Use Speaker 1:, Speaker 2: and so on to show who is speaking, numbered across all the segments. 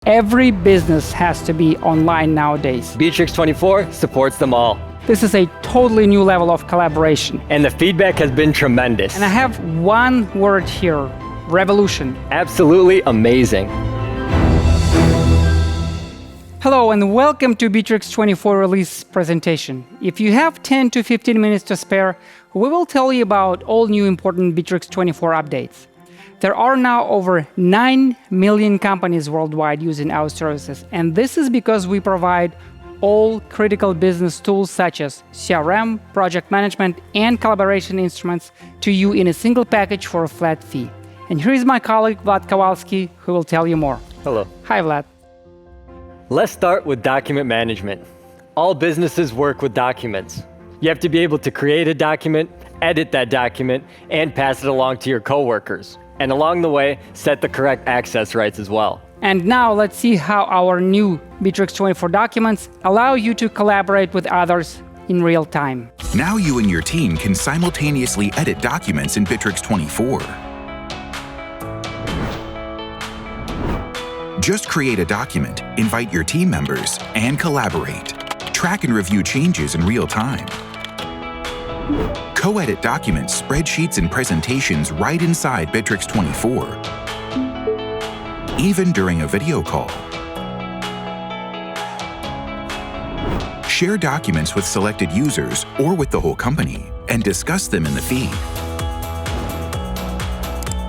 Speaker 1: Every business has to be online nowadays.
Speaker 2: Bitrix24 supports them all.
Speaker 1: This is a totally new level of collaboration.
Speaker 2: And the feedback has been tremendous.
Speaker 1: And I have one word here: revolution.
Speaker 2: Absolutely amazing.
Speaker 1: Hello and welcome to Bitrix24 release presentation. If you have 10 to 15 minutes to spare, we will tell you about all new important Bitrix24 updates. There are now over 9 million companies worldwide using our services, and this is because we provide all critical business tools such as CRM, project management, and collaboration instruments to you in a single package for a flat fee. And here is my colleague Vlad Kowalski, who will tell you more.
Speaker 2: Hello.
Speaker 1: Hi, Vlad.
Speaker 2: Let's start with document management. All businesses work with documents. You have to be able to create a document, edit that document, and pass it along to your coworkers. And along the way, set the correct access rights as well.
Speaker 1: And now let's see how our new Bitrix24 documents allow you to collaborate with others in real time.
Speaker 3: Now you and your team can simultaneously edit documents in Bitrix24. Just create a document, invite your team members, and collaborate. Track and review changes in real time. Co-edit documents, spreadsheets, and presentations right inside Bitrix24, even during a video call. Share documents with selected users or with the whole company, and discuss them in the feed.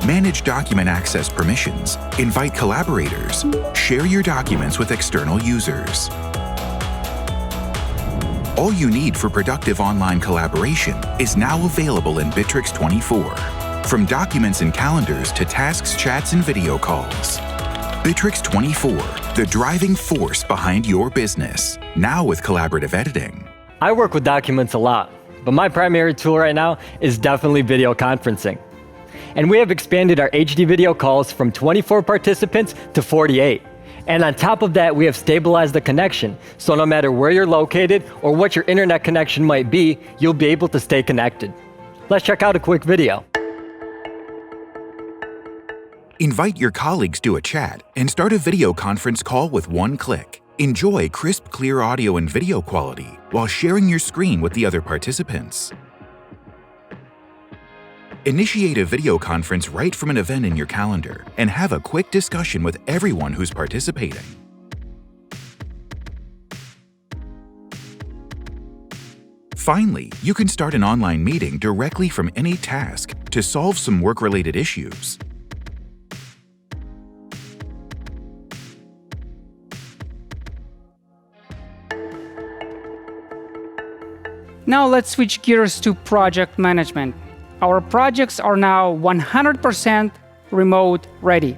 Speaker 3: Manage document access permissions, invite collaborators, share your documents with external users. All you need for productive online collaboration is now available in Bitrix24. From documents and calendars to tasks, chats, and video calls. Bitrix24, the driving force behind your business, now with collaborative editing.
Speaker 2: I work with documents a lot, but my primary tool right now is definitely video conferencing. And we have expanded our HD video calls from 24 participants to 48. And on top of that, we have stabilized the connection, so no matter where you're located or what your internet connection might be, you'll be able to stay connected. Let's check out a quick video.
Speaker 3: Invite your colleagues to a chat and start a video conference call with one click. Enjoy crisp, clear audio and video quality while sharing your screen with the other participants. Initiate a video conference right from an event in your calendar and have a quick discussion with everyone who's participating. Finally, you can start an online meeting directly from any task to solve some work-related issues.
Speaker 1: Now let's switch gears to project management. Our projects are now 100% remote ready.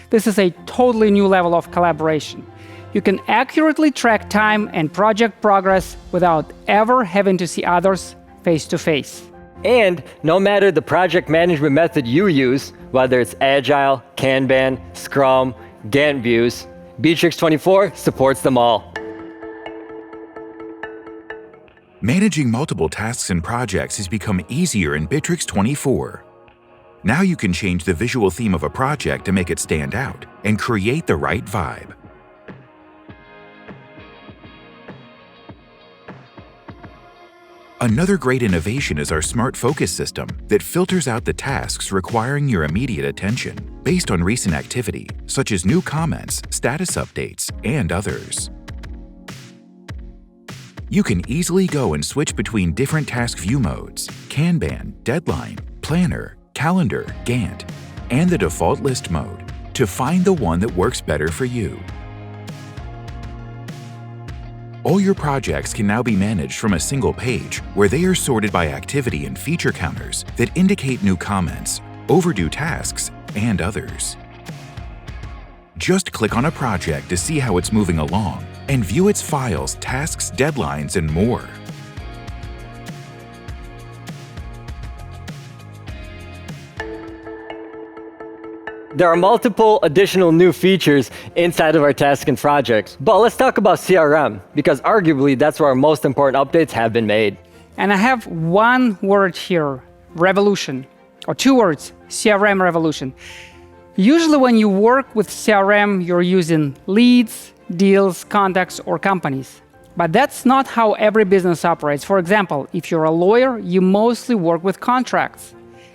Speaker 1: This is a totally new level of collaboration. You can accurately track time and project progress without ever having to see others face to face.
Speaker 2: And no matter the project management method you use, whether it's Agile, Kanban, Scrum, Gantt views, Bitrix24 supports them all.
Speaker 3: Managing multiple tasks and projects has become easier in Bitrix24. Now you can change the visual theme of a project to make it stand out and create the right vibe. Another great innovation is our Smart Focus system that filters out the tasks requiring your immediate attention based on recent activity, such as new comments, status updates, and others. You can easily go and switch between different task view modes, Kanban, Deadline, Planner, Calendar, Gantt, and the default list mode to find the one that works better for you. All your projects can now be managed from a single page where they are sorted by activity and feature counters that indicate new comments, overdue tasks, and others. Just click on a project to see how it's moving along and view its files, tasks, deadlines, and more.
Speaker 2: There are multiple additional new features inside of our tasks and projects. But let's talk about CRM, because arguably that's where our most important updates have been made.
Speaker 1: And I have one word here: revolution. Or two words: CRM Revolution. Usually when you work with CRM, you're using leads, deals, contacts, or companies. But that's not how every business operates. For example, if you're a lawyer, you mostly work with contracts.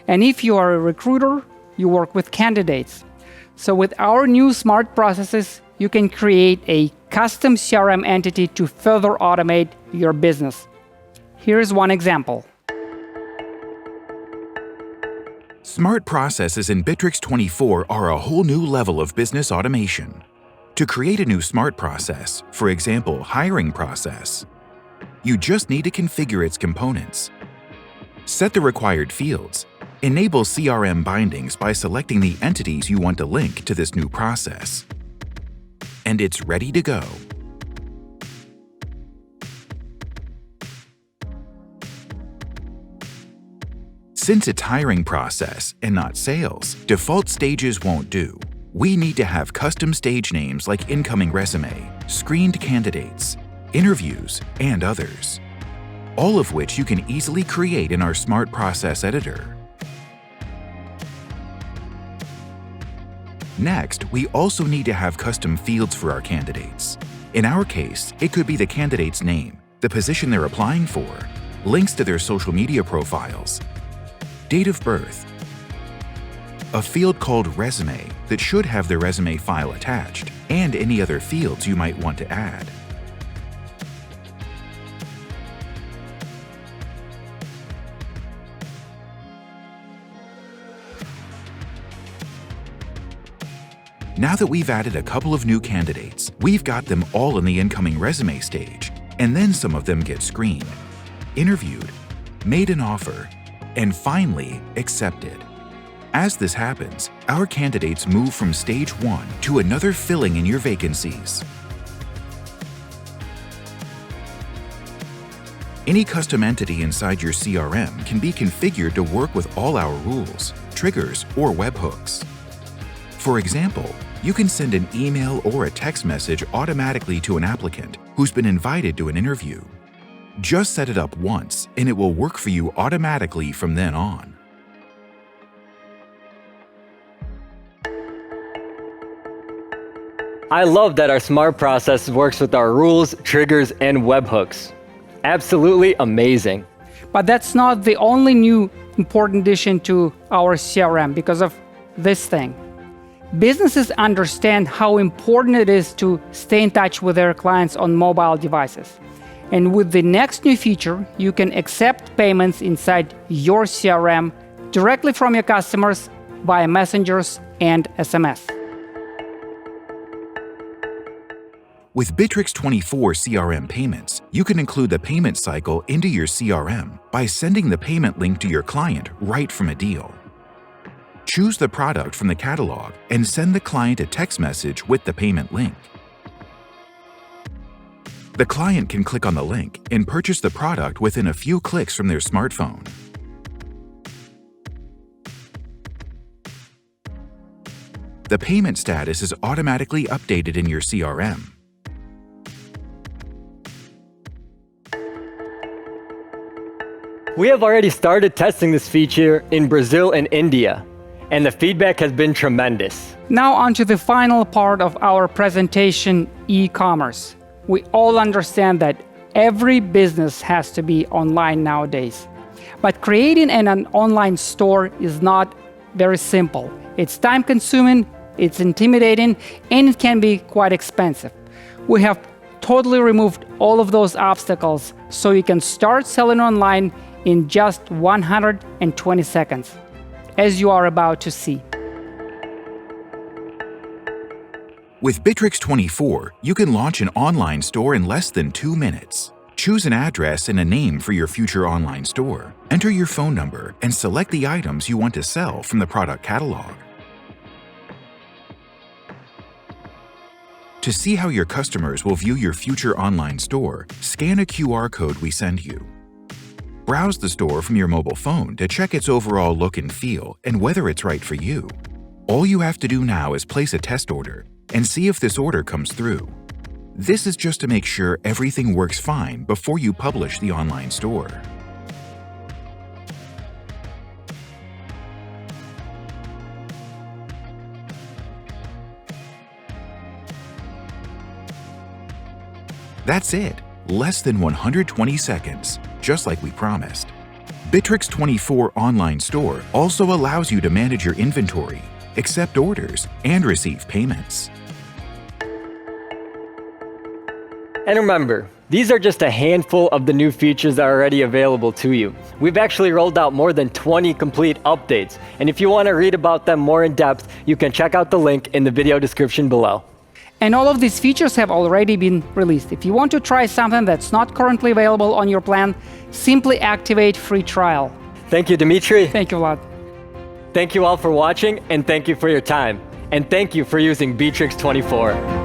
Speaker 1: And if you are a recruiter, you work with candidates. So with our new smart processes, you can create a custom CRM entity to further automate your business. Here's one example.
Speaker 3: Smart processes in Bitrix24 are a whole new level of business automation. To create a new smart process, for example, hiring process, you just need to configure its components. Set the required fields. Enable CRM bindings by selecting the entities you want to link to this new process. And it's ready to go. Since it's hiring process and not sales, default stages won't do. We need to have custom stage names like incoming resume, screened candidates, interviews, and others, all of which you can easily create in our Smart Process Editor. Next, we also need to have custom fields for our candidates. In our case, it could be the candidate's name, the position they're applying for, links to their social media profiles, date of birth, a field called resume that should have their resume file attached, and any other fields you might want to add. Now that we've added a couple of new candidates, we've got them all in the incoming resume stage, and then some of them get screened, interviewed, made an offer, and finally accepted. As this happens, our candidates move from stage 1 to another filling in your vacancies. Any custom entity inside your CRM can be configured to work with all our rules, triggers, or webhooks. For example, you can send an email or a text message automatically to an applicant who's been invited to an interview. Just set it up once, and it will work for you automatically from then on.
Speaker 2: I love that our smart process works with our rules, triggers, and webhooks. Absolutely amazing.
Speaker 1: But that's not the only new important addition to our CRM because of this thing. Businesses understand how important it is to stay in touch with their clients on mobile devices. And with the next new feature, you can accept payments inside your CRM directly from your customers via messengers and SMS.
Speaker 3: With Bitrix24 CRM Payments, you can include the payment cycle into your CRM by sending the payment link to your client right from a deal. Choose the product from the catalog and send the client a text message with the payment link. The client can click on the link and purchase the product within a few clicks from their smartphone. The payment status is automatically updated in your CRM.
Speaker 2: We have already started testing this feature in Brazil and India, and the feedback has been tremendous.
Speaker 1: Now onto the final part of our presentation, e-commerce. We all understand that every business has to be online nowadays. But creating an online store is not very simple. It's time-consuming, it's intimidating, and it can be quite expensive. We have totally removed all of those obstacles so you can start selling online in just 120 seconds, as you are about to see.
Speaker 3: With Bitrix24, you can launch an online store in less than 2 minutes. Choose an address and a name for your future online store. Enter your phone number and select the items you want to sell from the product catalog. To see how your customers will view your future online store, scan a QR code we send you. Browse the store from your mobile phone to check its overall look and feel and whether it's right for you. All you have to do now is place a test order and see if this order comes through. This is just to make sure everything works fine before you publish the online store. That's it, less than 120 seconds, just like we promised. Bitrix24 online store also allows you to manage your inventory, accept orders, and receive payments.
Speaker 2: And remember, these are just a handful of the new features that are already available to you. We've actually rolled out more than 20 complete updates, and if you want to read about them more in depth, you can check out the link in the video description below.
Speaker 1: And all of these features have already been released. If you want to try something that's not currently available on your plan, simply activate free trial.
Speaker 2: Thank you, Dimitri.
Speaker 1: Thank you a lot.
Speaker 2: Thank you all for watching, and thank you for your time. And thank you for using Bitrix24.